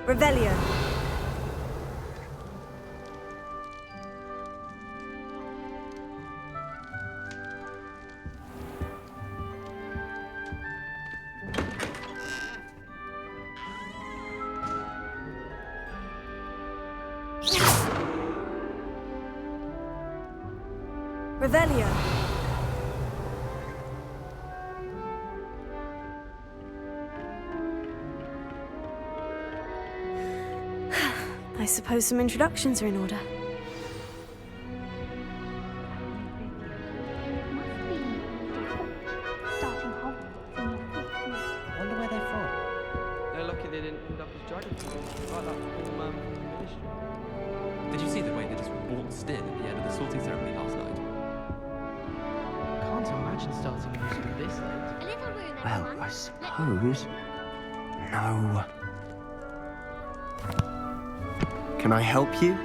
Revelio. Revelio. I suppose some introductions are in order. Wonder where they're from. They're lucky they didn't end up as dragon killers, like that poor man from the ministry. Did you see the way they just waltzed in at the end of the sorting ceremony last night? Can't imagine starting a musical this late. A little room, Well, everyone. I suppose... No. Can I help you?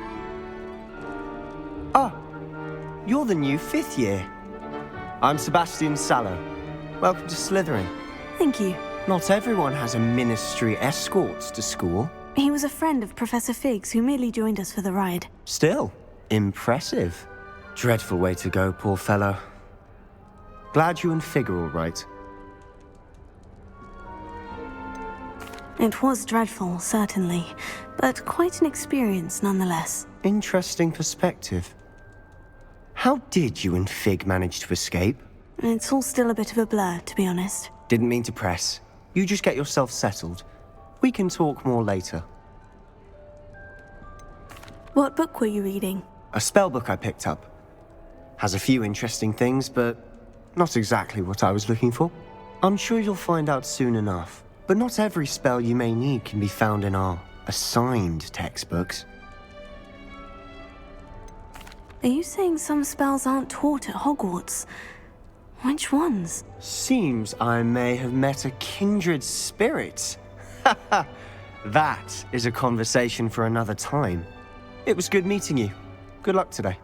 Ah, you're the new 5th year. I'm Sebastian Sallow. Welcome to Slytherin. Thank you. Not everyone has a ministry escort to school. He was a friend of Professor Fig's who merely joined us for the ride. Still, impressive. Dreadful way to go, poor fellow. Glad you and Fig are all right. It was dreadful, certainly, but quite an experience nonetheless. Interesting perspective. How did you and Fig manage to escape? It's all still a bit of a blur, to be honest. Didn't mean to press. You just get yourself settled. We can talk more later. What book were you reading? A spell book I picked up. Has a few interesting things, but not exactly what I was looking for. I'm sure you'll find out soon enough. But not every spell you may need can be found in our assigned textbooks. Are you saying some spells aren't taught at Hogwarts? Which ones? Seems I may have met a kindred spirit. That is a conversation for another time. It was good meeting you. Good luck today.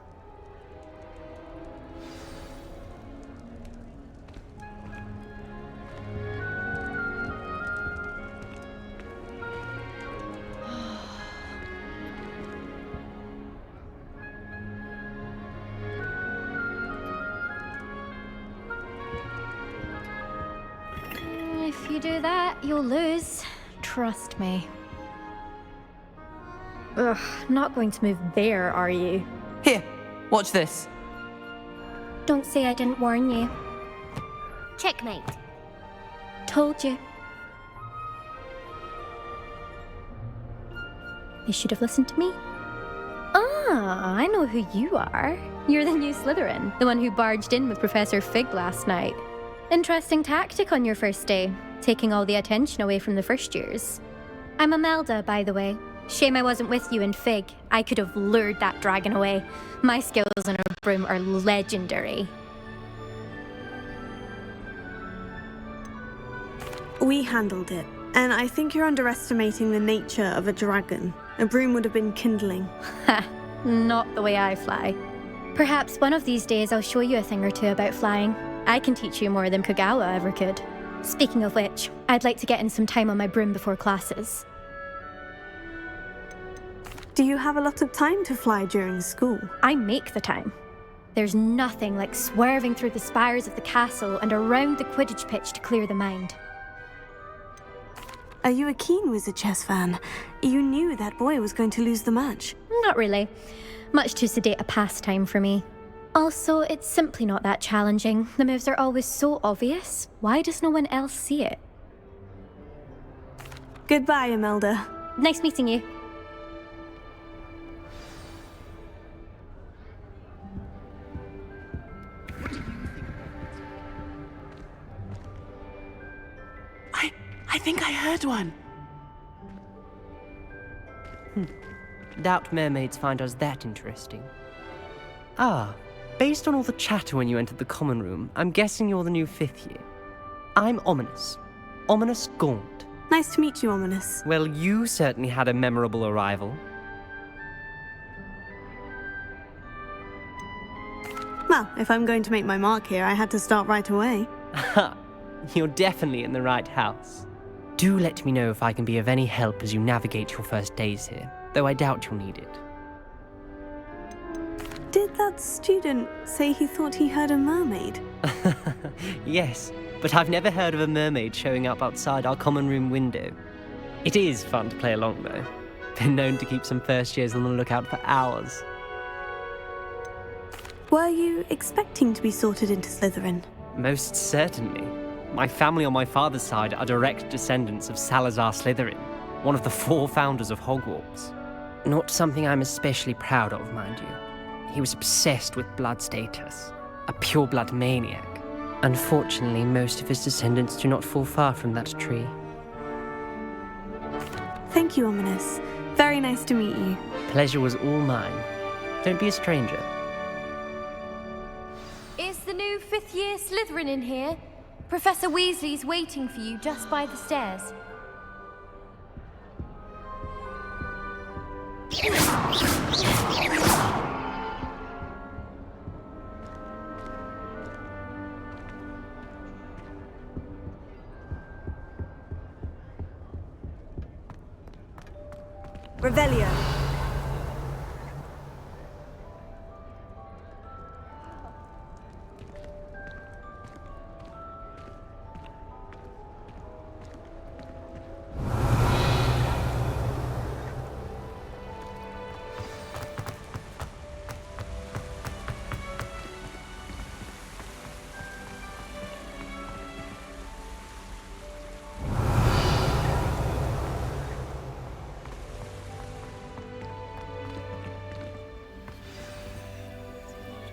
If you do that, you'll lose. Trust me. Ugh, not going to move there, are you? Here, watch this. Don't say I didn't warn you. Checkmate. Told you. You should have listened to me. Ah, I know who you are. You're the new Slytherin, the one who barged in with Professor Fig last night. Interesting tactic on your first day, taking all the attention away from the first years. I'm Imelda, by the way. Shame I wasn't with you and Fig. I could have lured that dragon away. My skills on a broom are legendary. We handled it, and I think you're underestimating the nature of a dragon. A broom would have been kindling. Ha, not the way I fly. Perhaps one of these days I'll show you a thing or two about flying. I can teach you more than Kagawa ever could. Speaking of which, I'd like to get in some time on my broom before classes. Do you have a lot of time to fly during school? I make the time. There's nothing like swerving through the spires of the castle and around the Quidditch pitch to clear the mind. Are you a keen Wizard chess fan? You knew that boy was going to lose the match. Not really. Much too sedate a pastime for me. Also, it's simply not that challenging. The moves are always so obvious. Why does no one else see it? Goodbye, Imelda. Nice meeting you. I think I heard one. Doubt mermaids find us that interesting. Ah, based on all the chatter when you entered the common room, I'm guessing you're the new 5th year. I'm Ominous. Ominous Gaunt. Nice to meet you, Ominous. Well, you certainly had a memorable arrival. Well, if I'm going to make my mark here, I had to start right away. Ha! You're definitely in the right house. Do let me know if I can be of any help as you navigate your first days here, though I doubt you'll need it. Did that student say he thought he heard a mermaid? Yes, but I've never heard of a mermaid showing up outside our common room window. It is fun to play along, though. Been known to keep some first years on the lookout for hours. Were you expecting to be sorted into Slytherin? Most certainly. My family on my father's side are direct descendants of Salazar Slytherin, one of the 4 founders of Hogwarts. Not something I'm especially proud of, mind you. He was obsessed with blood status, a pure-blood maniac. Unfortunately, most of his descendants do not fall far from that tree. Thank you, Ominous. Very nice to meet you. Pleasure was all mine. Don't be a stranger. Is the new 5th year Slytherin in here? Professor Weasley's waiting for you just by the stairs. Revelio.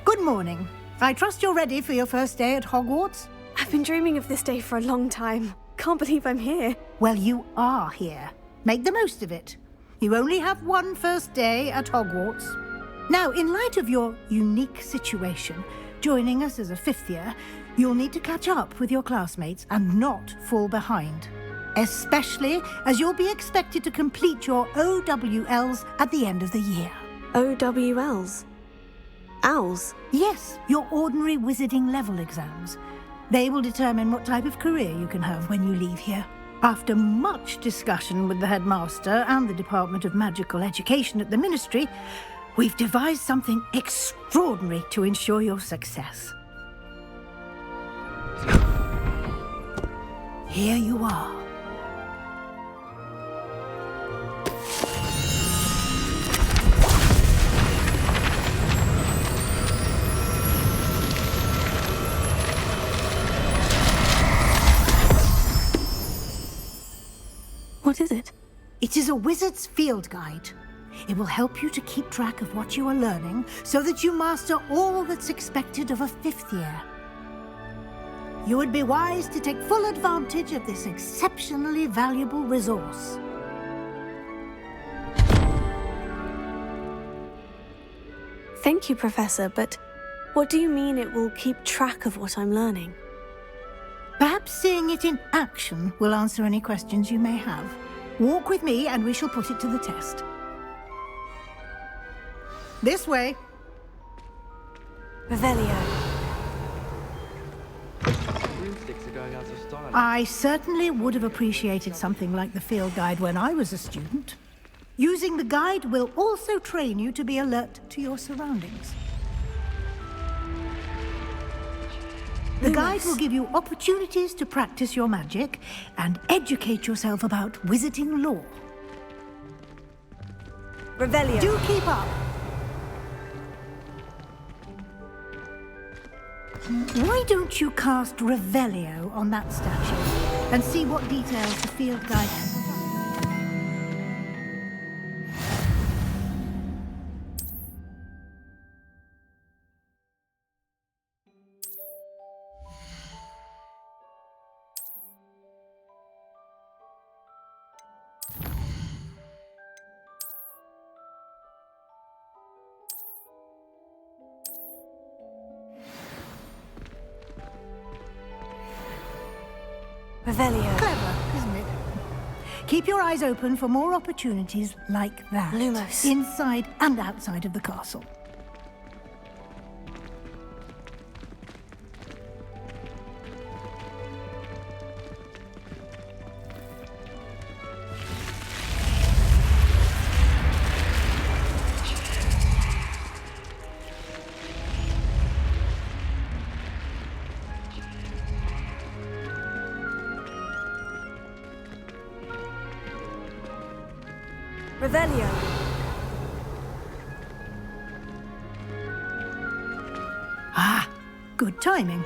Good morning. I trust you're ready for your first day at Hogwarts? I've been dreaming of this day for a long time. Can't believe I'm here. Well, you are here. Make the most of it. You only have one first day at Hogwarts. Now, in light of your unique situation, joining us as a 5th year, you'll need to catch up with your classmates and not fall behind. Especially as you'll be expected to complete your OWLs at the end of the year. OWLs? Owls? Yes, your ordinary wizarding level exams. They will determine what type of career you can have when you leave here. After much discussion with the headmaster and the Department of Magical Education at the Ministry, we've devised something extraordinary to ensure your success. Here you are. What is it? It is a wizard's field guide. It will help you to keep track of what you are learning so that you master all that's expected of a 5th year. You would be wise to take full advantage of this exceptionally valuable resource. Thank you, Professor, but what do you mean it will keep track of what I'm learning? Perhaps seeing it in action will answer any questions you may have. Walk with me and we shall put it to the test. This way. Revelio. Broomsticks are going out of style. I certainly would have appreciated something like the field guide when I was a student. Using the guide will also train you to be alert to your surroundings. The guide will give you opportunities to practice your magic and educate yourself about wizarding lore. Revelio. Do keep up. Why don't you cast Revelio on that statue and see what details the field guide has? Revelio. Clever, isn't it? Keep your eyes open for more opportunities like that. Lumos. Inside and outside of the castle. Revelio. Ah, good timing.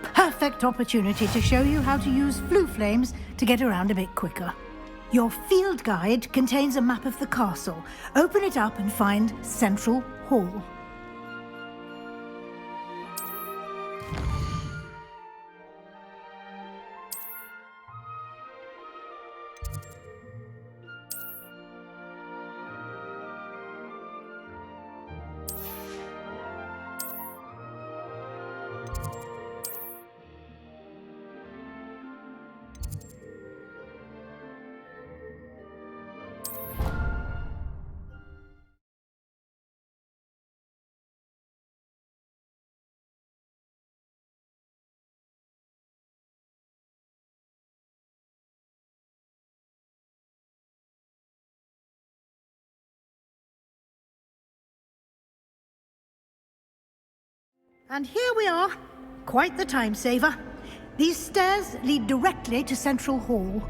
Perfect opportunity to show you how to use flue flames to get around a bit quicker. Your field guide contains a map of the castle. Open it up and find Central Hall. And here we are. Quite the time saver. These stairs lead directly to Central Hall.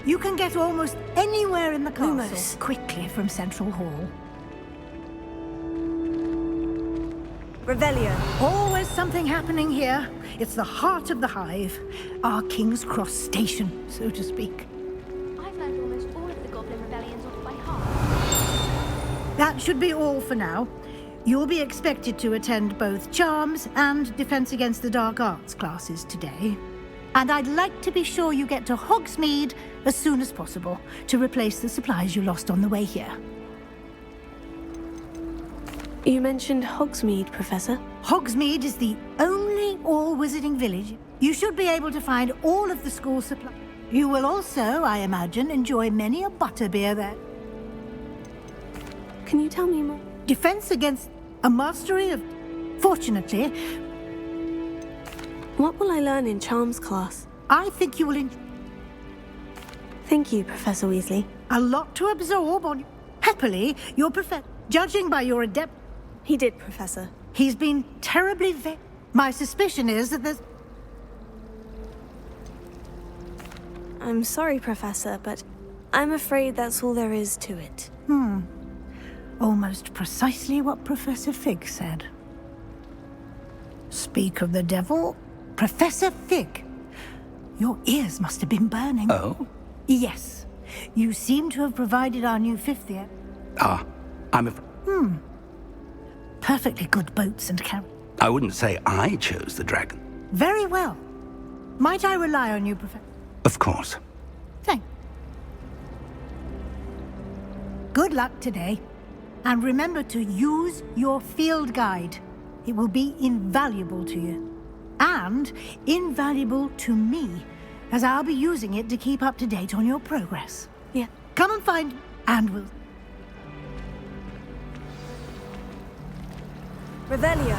You can get almost anywhere in the castle Lumos. quickly from Central Hall. Revelio. Always something happening here. It's the heart of the hive. Our King's Cross station, so to speak. I've learned almost all of the Goblin rebellions off by heart. That should be all for now. You'll be expected to attend both Charms and Defense Against the Dark Arts classes today. And I'd like to be sure you get to Hogsmead as soon as possible to replace the supplies you lost on the way here. You mentioned Hogsmead, Professor. Hogsmead is the only all-wizarding village. You should be able to find all of the school supplies. You will also, I imagine, enjoy many a butterbeer there. Can you tell me more? Defense against a mastery of... Fortunately, What will I learn in Charms class? I think you will enjoy Thank you, Professor Weasley. a lot to absorb on... Happily, your professor, judging by your adept... He did, Professor. He's been terribly My suspicion is that there's... I'm sorry, Professor, but I'm afraid that's all there is to it. Almost precisely what Professor Fig said. Speak of the devil, Professor Fig. Your ears must have been burning. Oh? Yes. You seem to have provided our new fifth year I'm a... perfectly good boats and carriages. I wouldn't say I chose the dragon. Very well. Might I rely on you, Professor? Of course. Thank. Good luck today. And remember to use your field guide. It will be invaluable to you. And invaluable to me, as I'll be using it to keep up to date on your progress. Yeah. Come and find... and we'll... Revelio.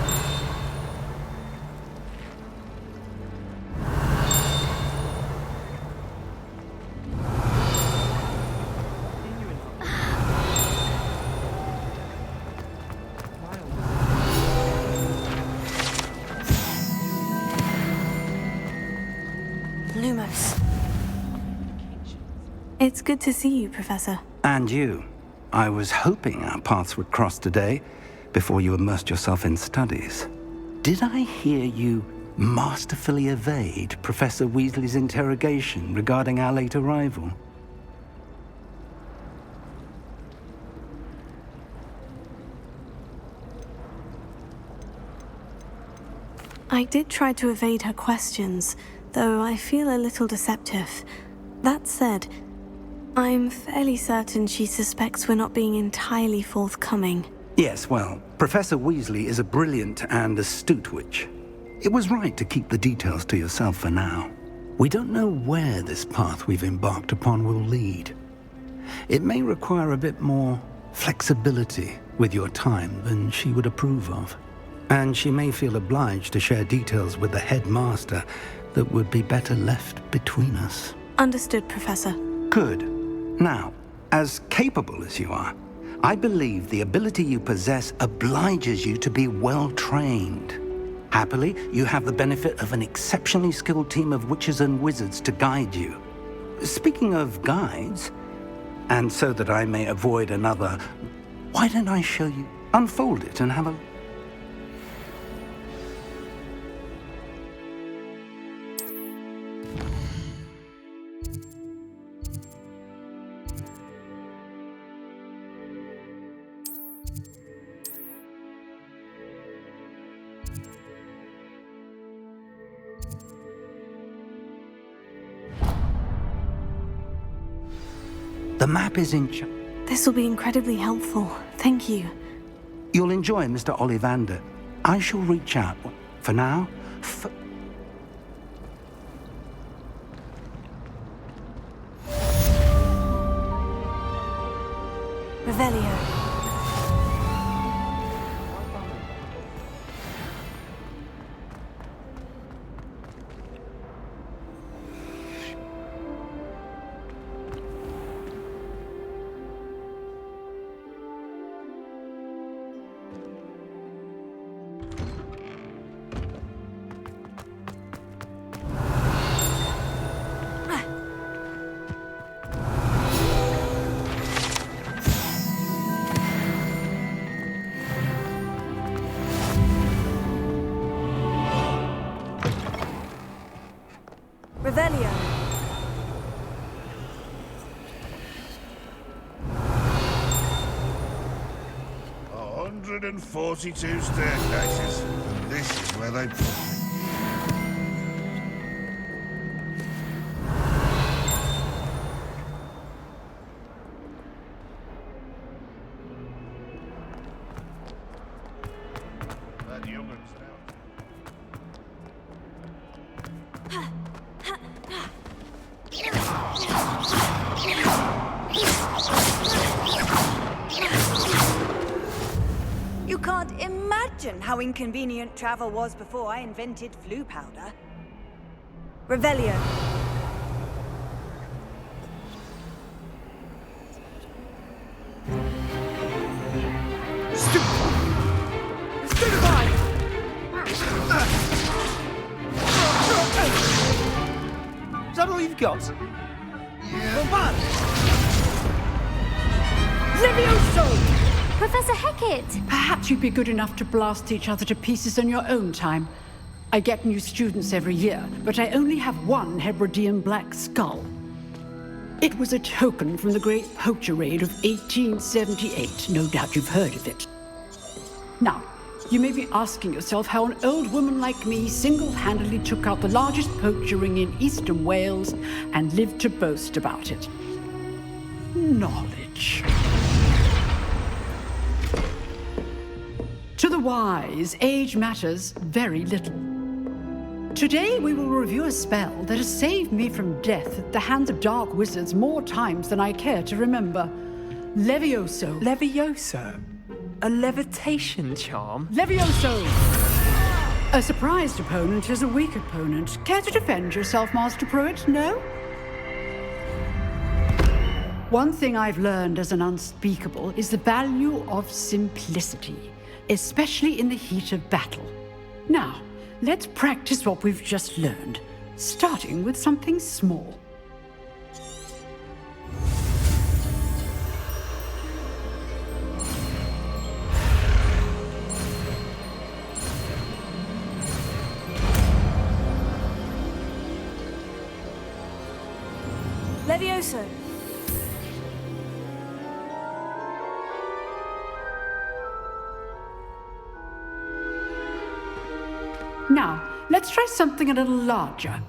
Lumos. It's good to see you, Professor. And you. I was hoping our paths would cross today, before you immersed yourself in studies. Did I hear you masterfully evade Professor Weasley's interrogation regarding our late arrival? I did try to evade her questions, though I feel a little deceptive. That said, I'm fairly certain she suspects we're not being entirely forthcoming. Yes, well, Professor Weasley is a brilliant and astute witch. It was right to keep the details to yourself for now. We don't know where this path we've embarked upon will lead. It may require a bit more flexibility with your time than she would approve of. And she may feel obliged to share details with the headmaster that would be better left between us. Understood, Professor. Good. Now, as capable as you are, I believe the ability you possess obliges you to be well-trained. Happily, you have the benefit of an exceptionally skilled team of witches and wizards to guide you. Speaking of guides, and so that I may avoid another, why don't I show you? Unfold it and have a... The map is in... This will be incredibly helpful. Thank you. You'll enjoy Mr. Ollivander. I shall reach out. For now, Revelio. Revelio. 142 staircases. This is where they put me. That young'un's down. You can't imagine how inconvenient travel was before I invented flu powder. Revelio. Is that all you've got? Levioso! Professor Hecat! Perhaps you'd be good enough to blast each other to pieces in your own time. I get new students every year, but I only have one Hebridean black skull. It was a token from the Great Poacher Raid of 1878. No doubt you've heard of it. Now, you may be asking yourself how an old woman like me single-handedly took out the largest poacher ring in eastern Wales and lived to boast about it. Knowledge. To the wise, age matters very little. Today we will review a spell that has saved me from death at the hands of dark wizards more times than I care to remember. Levioso. Levioso? A levitation charm? Levioso! A surprised opponent is a weak opponent. Care to defend yourself, Master Pruitt? No? One thing I've learned as an unspeakable is the value of simplicity, especially in the heat of battle. Now, let's practice what we've just learned, starting with something small. Levioso. Now, let's try something a little larger.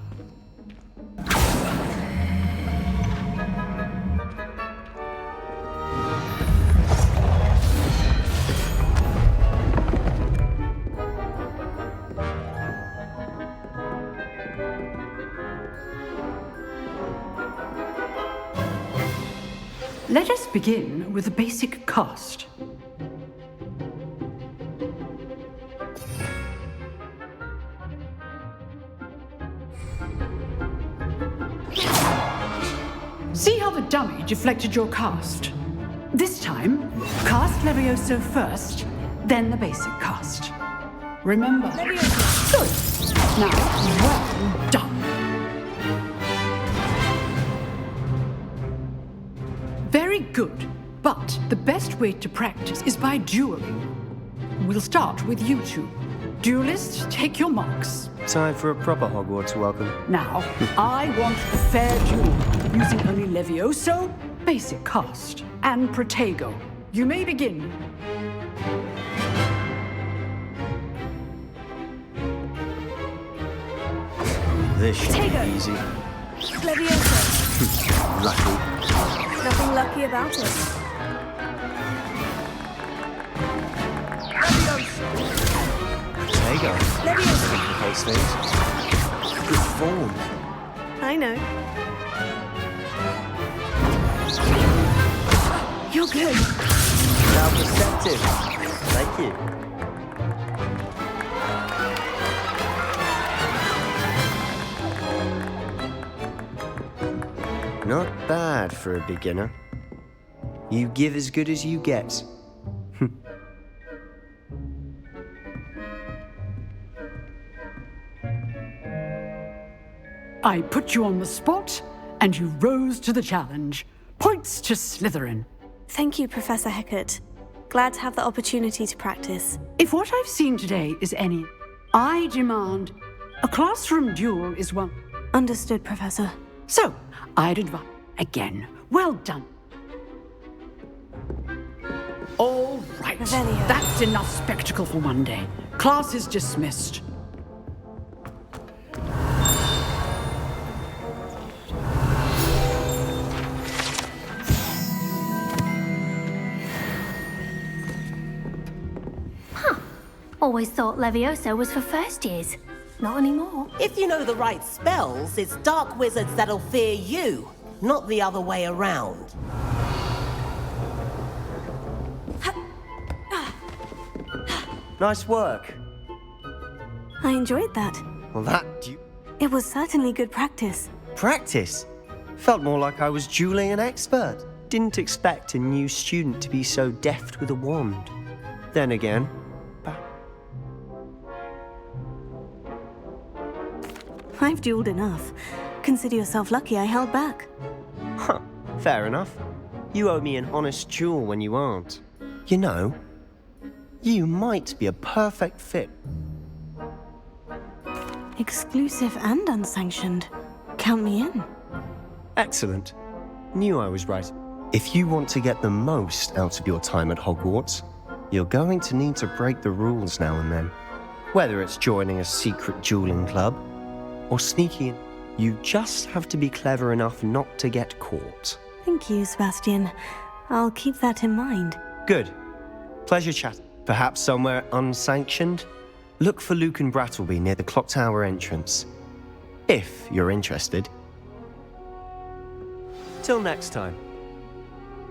Let us begin with the basic cast. See how the dummy deflected your cast? This time, cast Levioso first, then the basic cast. Remember? Good. Now, well done. Very good. But the best way to practice is by dueling. We'll start with you two. Duelists, take your marks. Time for a proper Hogwarts welcome. Now, I want a fair duel, using only Levioso, basic cast, and Protego. You may begin. This should Protego. be easy. Levioso. Lucky. Nothing lucky about it. There you go. Levioso. Complicates things. Good form. I know. You're good. Now perceptive. Thank you. Not bad for a beginner. You give as good as you get. I put you on the spot, and you rose to the challenge. Points to Slytherin. Thank you, Professor Hecat. Glad to have the opportunity to practice. If what I've seen today is any, I demand a classroom duel is one. Understood, Professor. So, I'd advise again. Well done. All right. Revelio. That's enough spectacle for one day. Class is dismissed. Always thought Levioso was for first years. Not anymore. If you know the right spells, it's dark wizards that'll fear you, not the other way around. Nice work. I enjoyed that. Well, that It was certainly good practice. practice. Felt more like I was dueling an expert. Didn't expect a new student to be so deft with a wand. Then again, I've dueled enough. Consider yourself lucky I held back. huh, fair enough. You owe me an honest duel when you aren't. You know, you might be a perfect fit. Exclusive and unsanctioned. Count me in. Excellent. Knew I was right. If you want to get the most out of your time at Hogwarts, you're going to need to break the rules now and then. Whether it's joining a secret dueling club or sneaking in, you just have to be clever enough not to get caught. Thank you, Sebastian. I'll keep that in mind. Good. Pleasure chat. Perhaps somewhere unsanctioned? Look for Luke and Brattleby near the clock tower entrance. If you're interested. Till next time.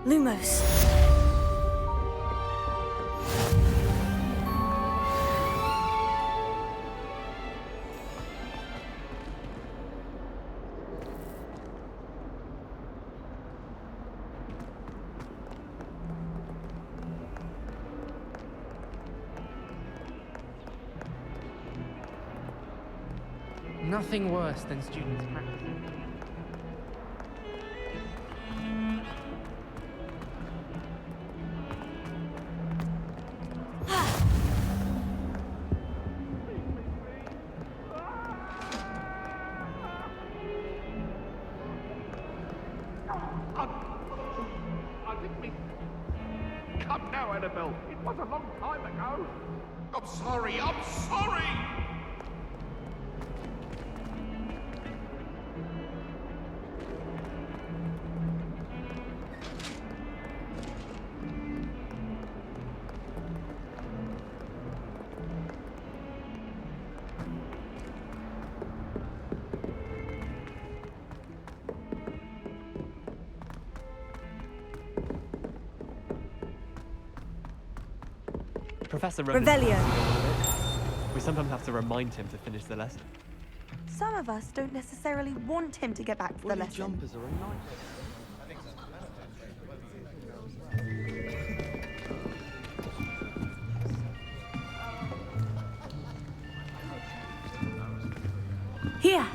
Lumos. Nothing worse than students practicing. Come now, Annabelle. It was a long time ago. I'm sorry. I'm sorry. Professor Revelio. We sometimes have to remind him to finish the lesson. Some of us don't necessarily want him to get back to the lesson. Jumpers are a nightmare. Here,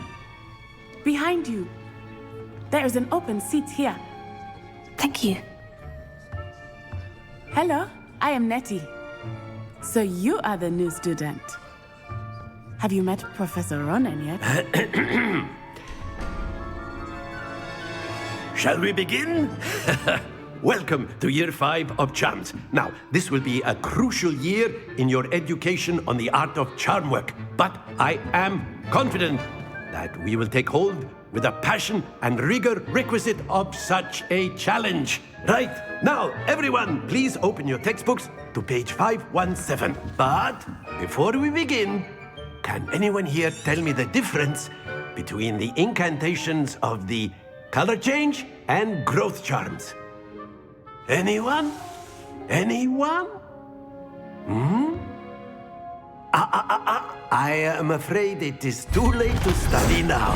behind you. There is an open seat here. Thank you. Hello, I am Nettie. So you are the new student. Have you met Professor Ronan yet? Shall we begin? Welcome to Year 5 of Charms. Now, this will be a crucial year in your education on the art of charm work. But I am confident that we will take hold with the passion and rigor requisite of such a challenge. Right, now, everyone, please open your textbooks to page 517. But before we begin, can anyone here tell me the difference between the incantations of the color change and growth charms? Anyone? Anyone? I am afraid it is too late to study now.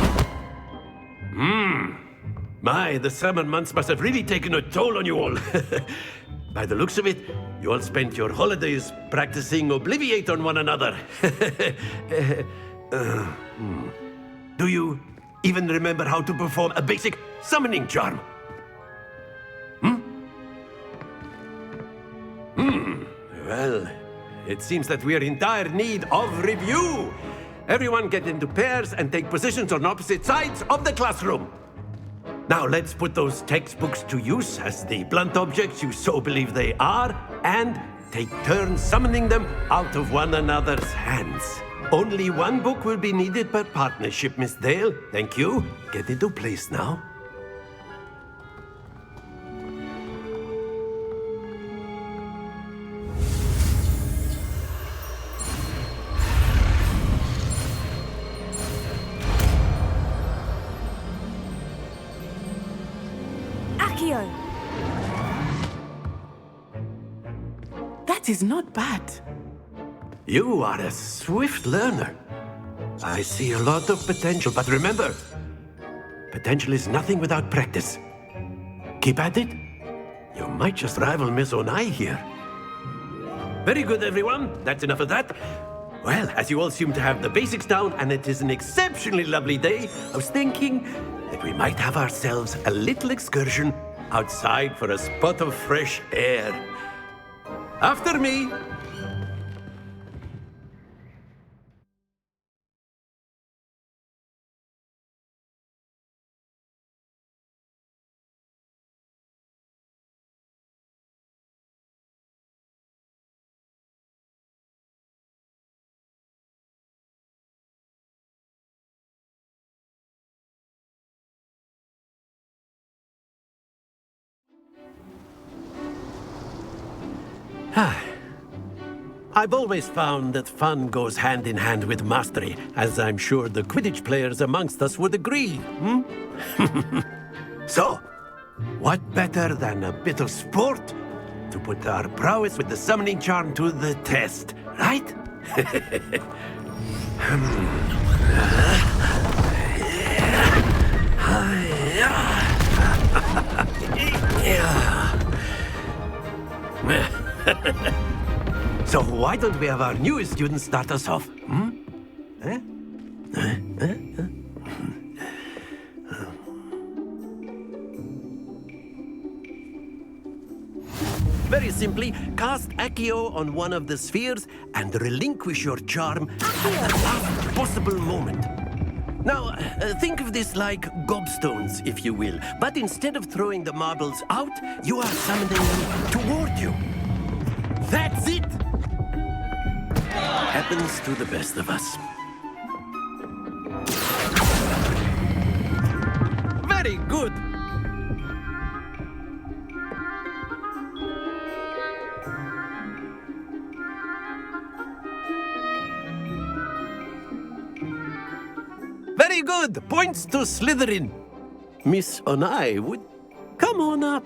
My, the summer months must have really taken a toll on you all. By the looks of it, you all spent your holidays practicing Obliviate on one another. Do you even remember how to perform a basic summoning charm? Well, it seems that we are in dire need of review. Everyone get into pairs and take positions on opposite sides of the classroom. Now let's put those textbooks to use as the blunt objects you so believe they are, and take turns summoning them out of one another's hands. Only one book will be needed per partnership, Miss Dale. Thank you. Get into place now. That is not bad. You are a swift learner. I see a lot of potential, but remember, potential is nothing without practice. Keep at it. You might just rival Miss Onai here. Very good, everyone. That's enough of that. Well, as you all seem to have the basics down, and it is an exceptionally lovely day, I was thinking that we might have ourselves a little excursion outside for a spot of fresh air. After me. I've always found that fun goes hand in hand with mastery, as I'm sure the Quidditch players amongst us would agree. So, what better than a bit of sport to put our prowess with the summoning charm to the test, right? So why don't we have our newest student start us off? Very simply, cast Accio on one of the spheres and relinquish your charm at the last possible moment. Now, think of this like gobstones, if you will. But instead of throwing the marbles out, you are summoning them toward you. That's it! Happens to the best of us. Very good! Very good! Points to Slytherin. Miss Onai would come on up.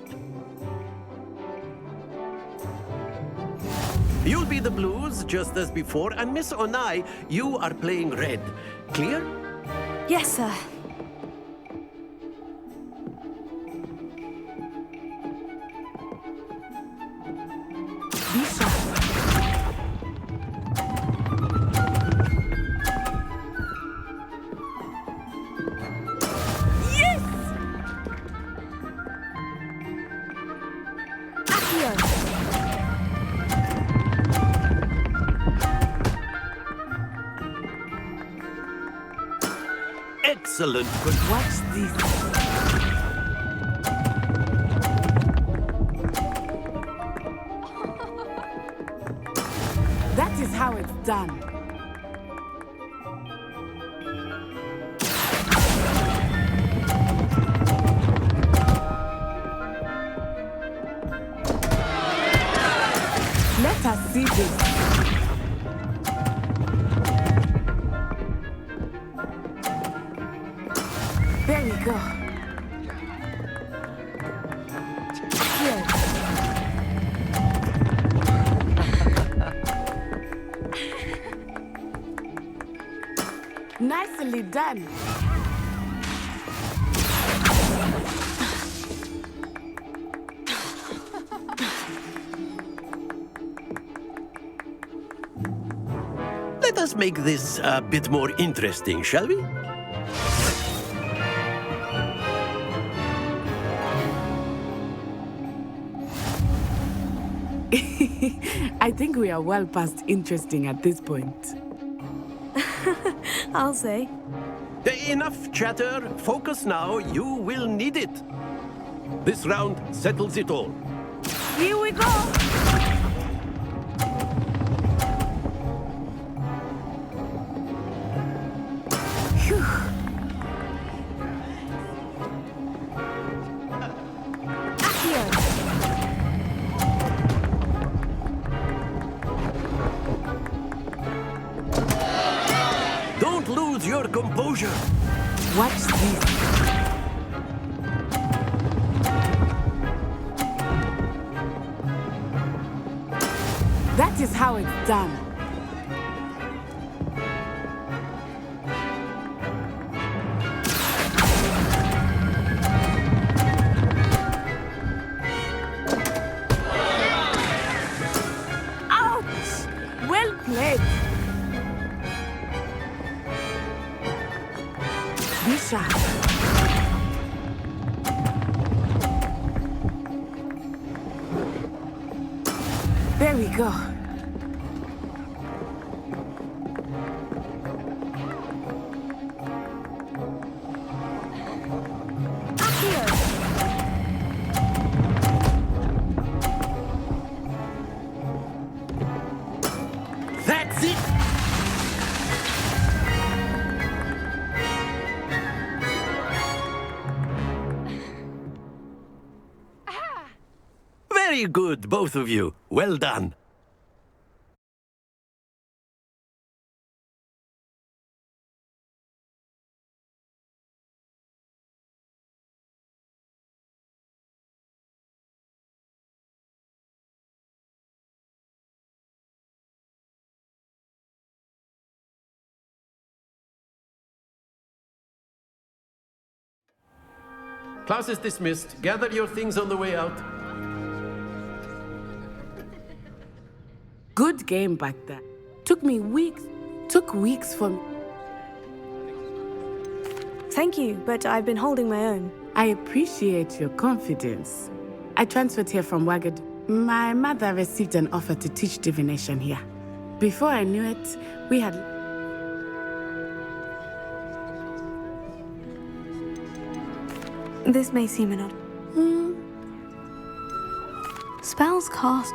You'll be the blues, just as before, and Miss Onai, you are playing red. Clear? Yes, sir. Be sharp. Yes! Accio! excellent. Watch this. That is how it's done. Let us see this. There we go. Here. Nicely done. Let us make this a bit more interesting, shall we? I think we are well past interesting at this point. I'll say. Enough chatter. Focus now. You will need it. This round settles it all. Here we go! Don't lose your composure. Watch this. That is how it's done. Ouch! Well played. Be sharp. There we go. That's it. Very good, both of you. Well done. Class is dismissed. Gather your things on the way out. Good game back there. Took weeks for... Thank you, but I've been holding my own. I appreciate your confidence. I transferred here from Wagad. My mother received an offer to teach divination here. Before I knew it, we had... This may seem an odd... Spells cast...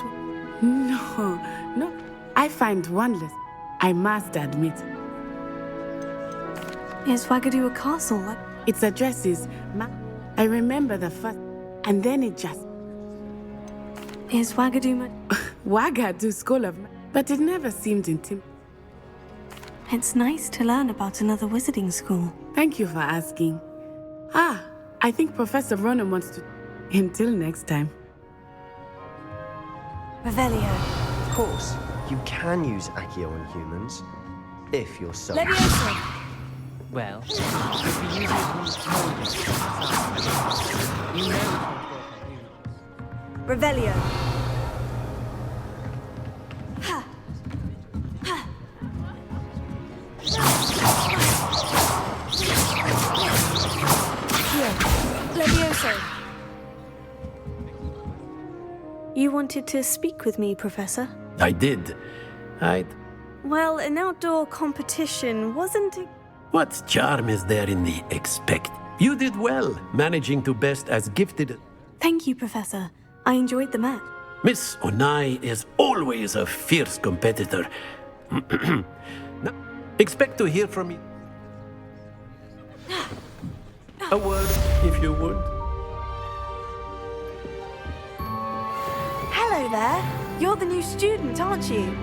No. I find wonders. I must admit. Is Wagadu a castle? Its address is... I remember the first... And then it just... Is Wagadu... Wagadu School of... But it never seemed intimidating. It's nice to learn about another wizarding school. Thank you for asking. I think Professor Ronan wants to... Until next time. Revelio. Of course, you can use Accio on humans, if you're so... Leviosa. Well, if you use it on targets, you know it can work on humans. Revelio. Leviosa. You wanted to speak with me, Professor? I did. Well, an outdoor competition wasn't What charm is there in the expect? You did well, managing to best as gifted. Thank you, Professor. I enjoyed the match. Miss Onai is always a fierce competitor. Now, expect to hear from me. A word, if you would. Hello there. You're the new student, aren't you?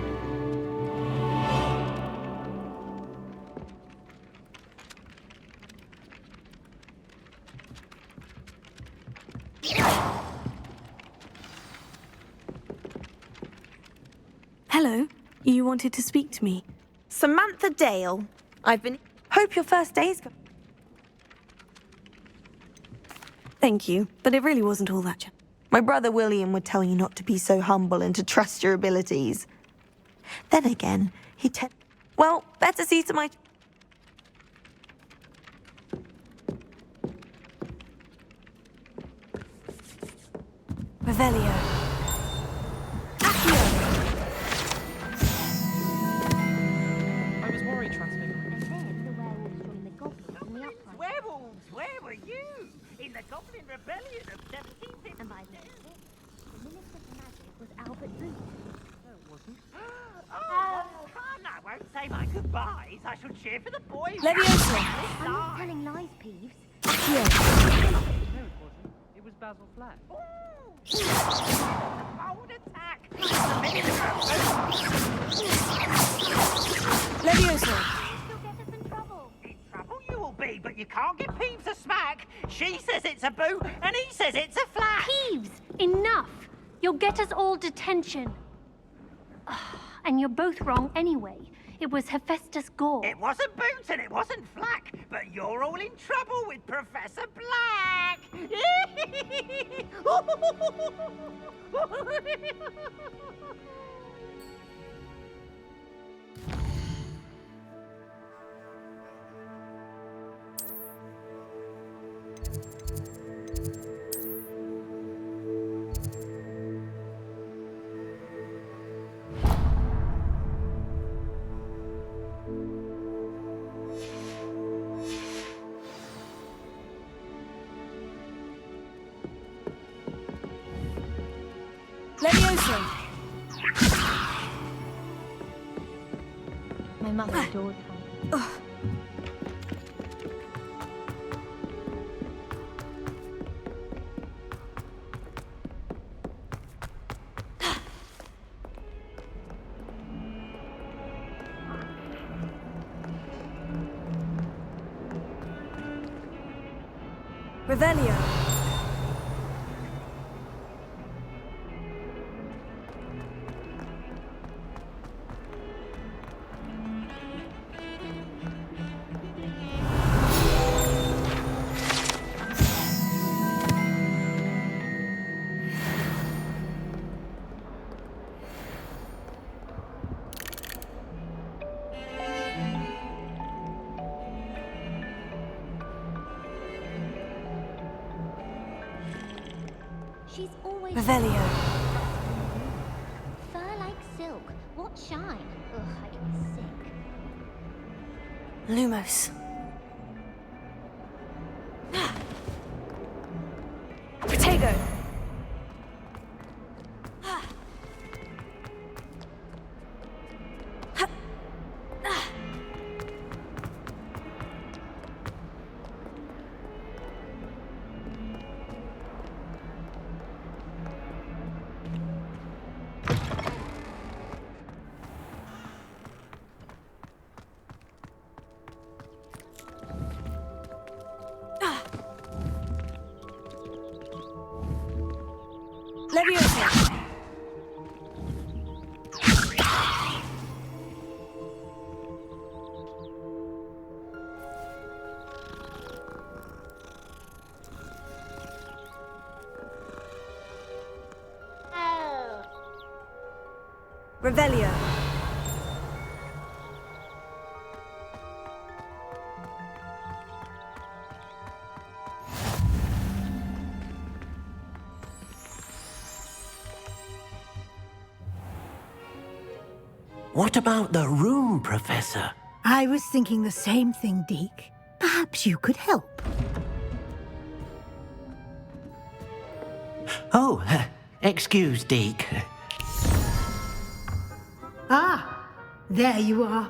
Hello. You wanted to speak to me. Samantha Dale. I've been... Hope your first day's... Thank you, but it really wasn't all that. My brother William would tell you not to be so humble and to trust your abilities. Then again, well, better see to my... Revelio. I was worried transferring. Werewolves, where were you? In the Goblin Rebellion of 1752. And by the way, the Minister for Magic was Albert Booth. No, it wasn't. Oh, fun! I won't say my goodbyes. I shall cheer for the boys. Leviosa. I'm not telling lies, Peeves. No, it wasn't. It was Basil Flat. Bold attack! Leviosa. In trouble you will be, but you can't get Peeves a smack. She says it's a boo, and he says it's a flat. Peeves, enough! You'll get us all detention. And you're both wrong anyway. It was Hephaestus Gore. It wasn't Boots and it wasn't Flack, but you're all in trouble with Professor Black. Leviosa. My mother adored her. Revelio. She's always Revelio. fur like silk. What shine? Ugh, I get sick. Lumos. Protego. Leviosa. Revelio. What about the room, Professor? I was thinking the same thing, Deke. Perhaps you could help. Oh, excuse, Deke. Ah, there you are.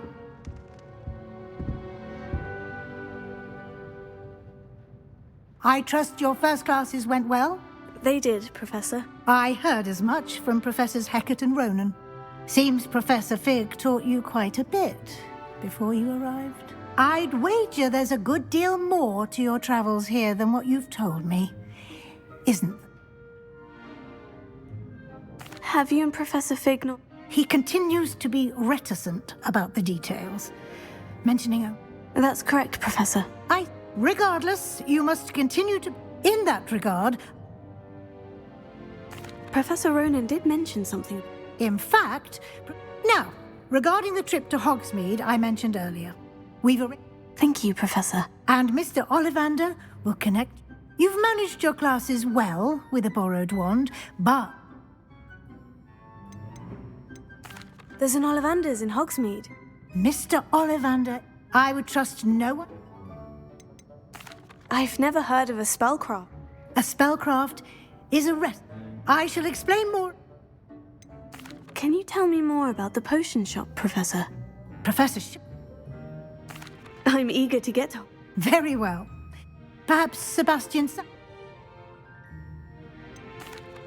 I trust your first classes went well? They did, Professor. I heard as much from Professors Hecat and Ronan. Seems Professor Fig taught you quite a bit before you arrived. I'd wager there's a good deal more to your travels here than what you've told me. Isn't there? Have you and Professor Fig not... He continues to be reticent about the details, mentioning a... That's correct, Professor. Regardless, you must continue to... In that regard... Professor Ronan did mention something. In fact... Now, regarding the trip to Hogsmead I mentioned earlier, we've already... Thank you, Professor. And Mr. Ollivander will connect... You've managed your classes well with a borrowed wand, but... There's an Ollivander's in Hogsmead. Mr. Ollivander, I would trust no one... I've never heard of a spellcraft. A spellcraft is a rest. I shall explain more. Can you tell me more about the potion shop, Professor? Professor I'm eager to get to... Very well. Perhaps Sebastian...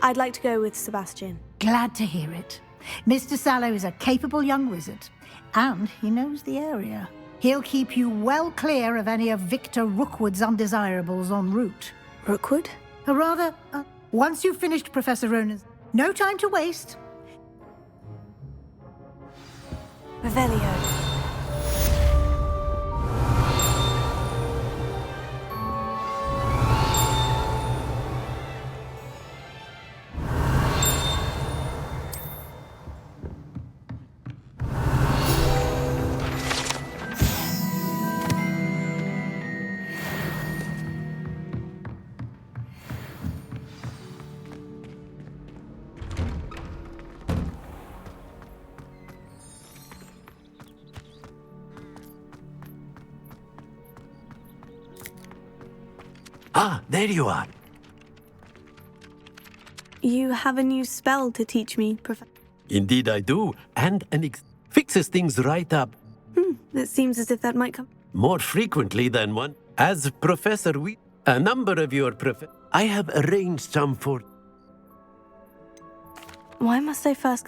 I'd like to go with Sebastian. Glad to hear it. Mr. Sallow is a capable young wizard, and he knows the area. He'll keep you well clear of any of Victor Rookwood's undesirables en route. Rookwood? Or rather, once you've finished Professor Ronan's... No time to waste. Revelio. Ah, there you are. You have a new spell to teach me, Professor. Indeed I do, and fixes things right up. It seems as if that might come... More frequently than one. As Professor a number of your I have arranged some for... Why must I first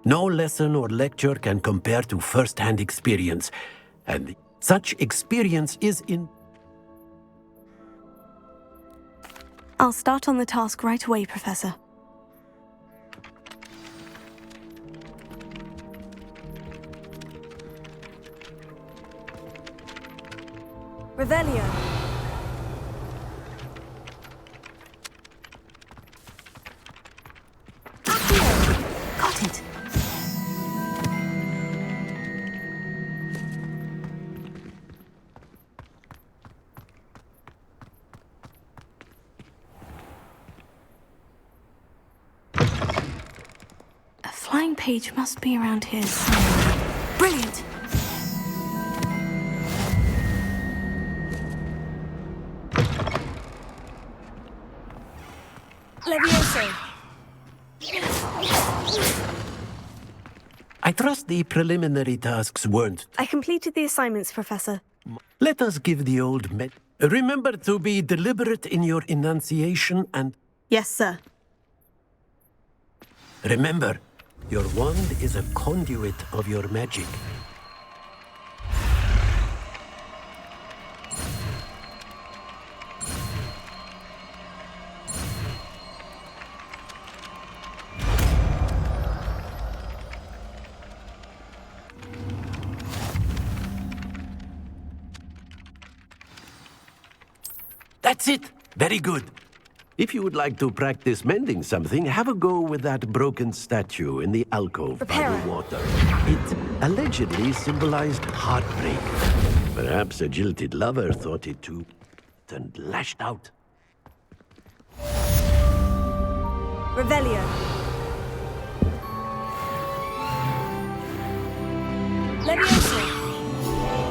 No lesson or lecture can compare to first-hand experience, and such experience is in... I'll start on the task right away, Professor. Revelio. Got it. A flying page must be around here somewhere. Brilliant! Levioso. I trust the preliminary tasks weren't... I completed the assignments, Professor. Let us give the old Remember to be deliberate in your enunciation and... Yes, sir. Remember, your wand is a conduit of your magic. That's it! Very good. If you would like to practice mending something, have a go with that broken statue in the alcove by the water. It allegedly symbolized heartbreak. Perhaps a jilted lover thought it too and lashed out. Revelio. Levioso.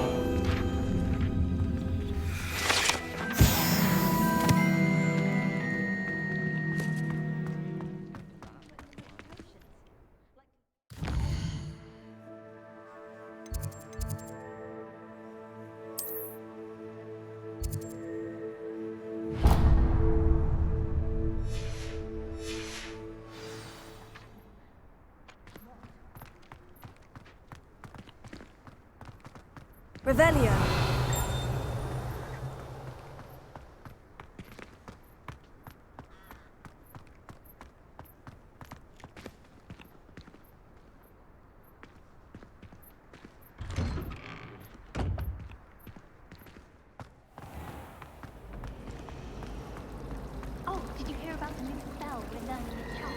Revelio. Oh, did you hear about the new spell we're learning at Charm?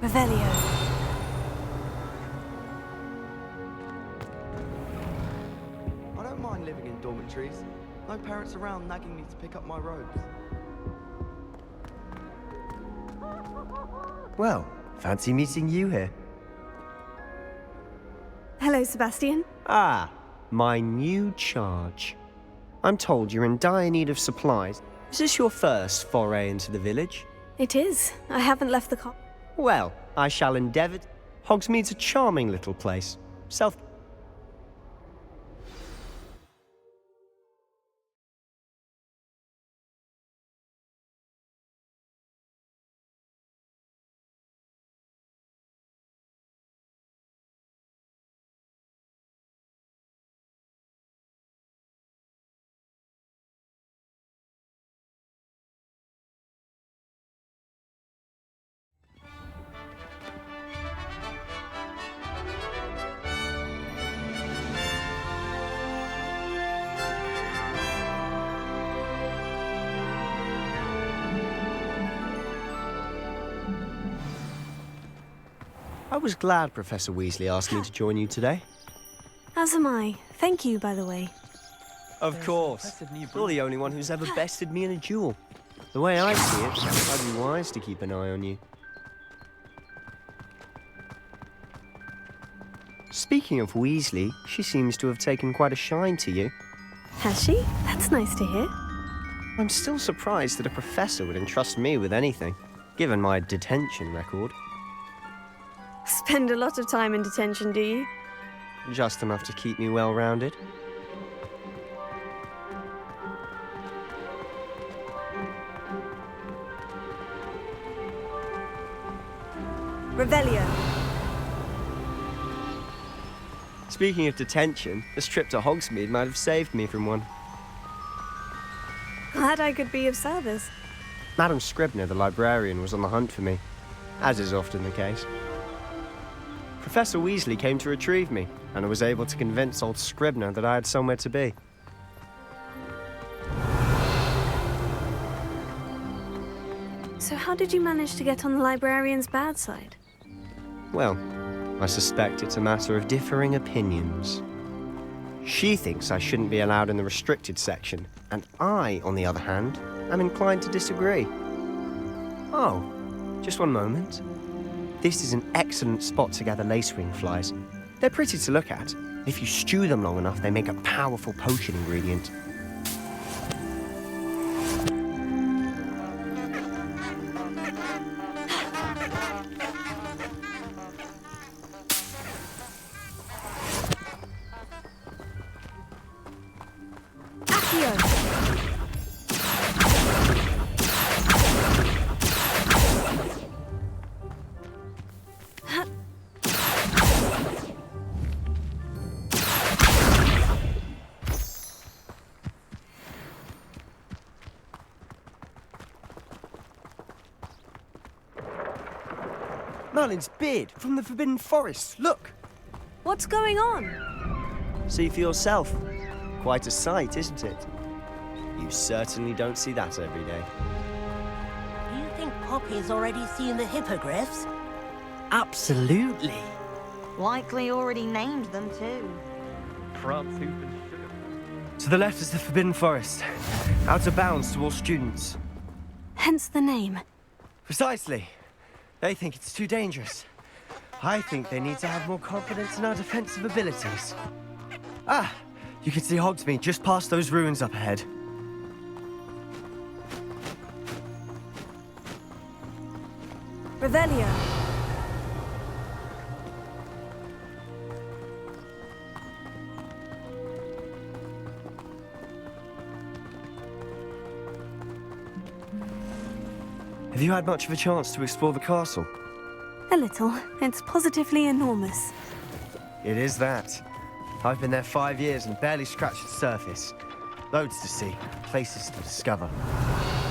Revelio. I don't mind living in dormitories. No parents around nagging me to pick up my robes. Well, fancy meeting you here. Hello, Sebastian. Ah, my new charge. I'm told you're in dire need of supplies. Is this your first foray into the village? It is. I haven't left the Well, I shall endeavour. Hogsmead's a charming little place. Self. I was glad Professor Weasley asked me to join you today. As am I. Thank you, by the way. Of course. You're the only one who's ever bested me in a duel. The way I see it, I'd be wise to keep an eye on you. Speaking of Weasley, she seems to have taken quite a shine to you. Has she? That's nice to hear. I'm still surprised that a professor would entrust me with anything, given my detention record. Spend a lot of time in detention, do you? Just enough to keep me well-rounded. Revelio. Speaking of detention, this trip to Hogsmead might have saved me from one. Glad I could be of service. Madam Scribner, the librarian, was on the hunt for me, as is often the case. Professor Weasley came to retrieve me, and I was able to convince old Scribner that I had somewhere to be. So how did you manage to get on the librarian's bad side? Well, I suspect it's a matter of differing opinions. She thinks I shouldn't be allowed in the restricted section, and I, on the other hand, am inclined to disagree. Oh, just one moment. This is an excellent spot to gather lacewing flies. They're pretty to look at. If you stew them long enough, they make a powerful potion ingredient. Merlin's beard from the Forbidden Forest. Look! What's going on? See for yourself. Quite a sight, isn't it? You certainly don't see that every day. Do you think Poppy's already seen the hippogriffs? Absolutely. Likely already named them too. France, soup and sugar. To the left is the Forbidden Forest. Out of bounds to all students. Hence the name. Precisely. They think it's too dangerous. I think they need to have more confidence in our defensive abilities. Ah, you can see Hogsmead just past those ruins up ahead. Revelio. Have you had much of a chance to explore the castle? A little. It's positively enormous. It is that. I've been there 5 years and barely scratched the surface. Loads to see, places to discover.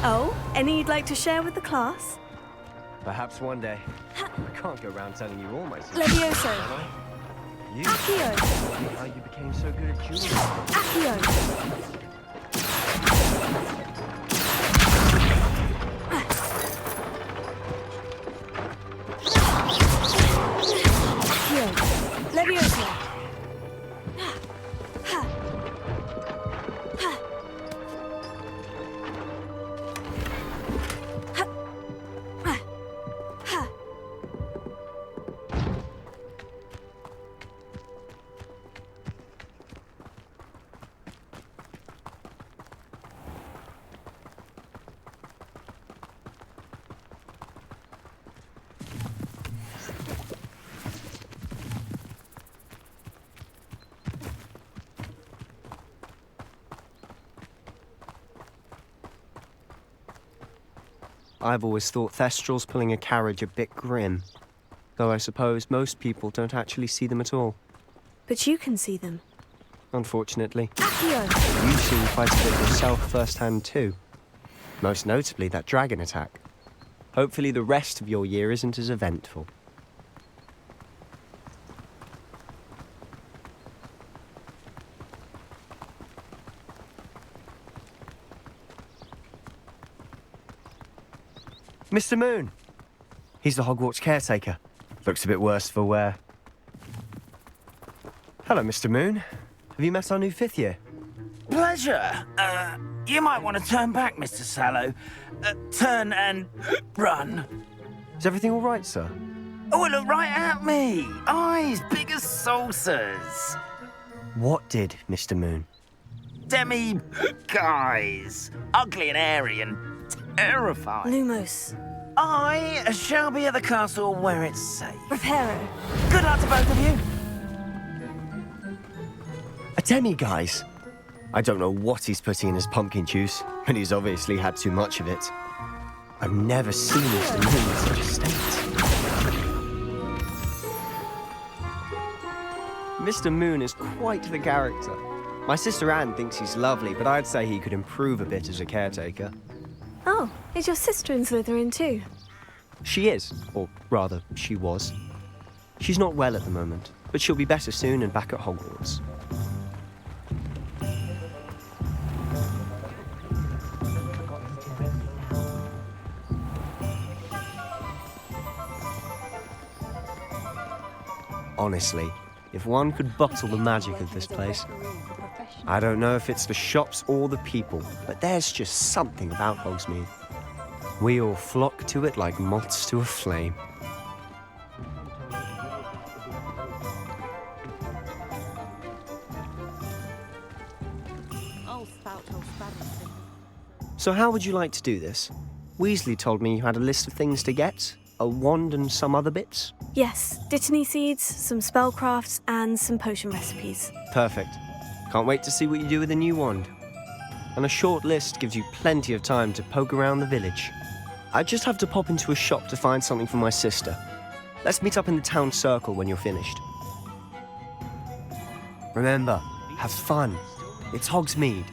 Oh, any you'd like to share with the class? Perhaps one day. I can't go around telling you all my secrets. Levioso. can I? You? Accio. Tell me how you became so good at jewelry. Accio. Levioso. I've always thought Thestrals pulling a carriage a bit grim. Though I suppose most people don't actually see them at all. But you can see them. Unfortunately. Accio. You've seen quite a bit yourself firsthand too. Most notably that dragon attack. Hopefully the rest of your year isn't as eventful. Mr. Moon! He's the Hogwarts caretaker. Looks a bit worse for wear. Hello, Mr. Moon. Have you met our new 5th year? Pleasure. You might want to turn back, Mr. Sallow. Turn and run. Is everything all right, sir? Oh, look right at me. Eyes big as saucers. What did, Mr. Moon? Guys. Ugly and airy and terrifying. Lumos. I shall be at the castle where it's safe. Reparo. Good luck to both of you. A demi-guise? I don't know what he's putting in his pumpkin juice, but he's obviously had too much of it. I've never seen Mr. Moon in such a state. Mr. Moon is quite the character. My sister Anne thinks he's lovely, but I'd say he could improve a bit as a caretaker. Oh, is your sister in Slytherin too? She is, or rather, she was. She's not well at the moment, but she'll be better soon and back at Hogwarts. Honestly, if one could bottle the magic of this place. I don't know if it's the shops or the people, but there's just something about Hogsmead. We all flock to it like moths to a flame. So how would you like to do this? Weasley told me you had a list of things to get, a wand and some other bits. Yes, Dittany seeds, some spellcrafts, and some potion recipes. Perfect. Can't wait to see what you do with the new wand. And a short list gives you plenty of time to poke around the village. I just have to pop into a shop to find something for my sister. Let's meet up in the town circle when you're finished. Remember, have fun. It's Hogsmead.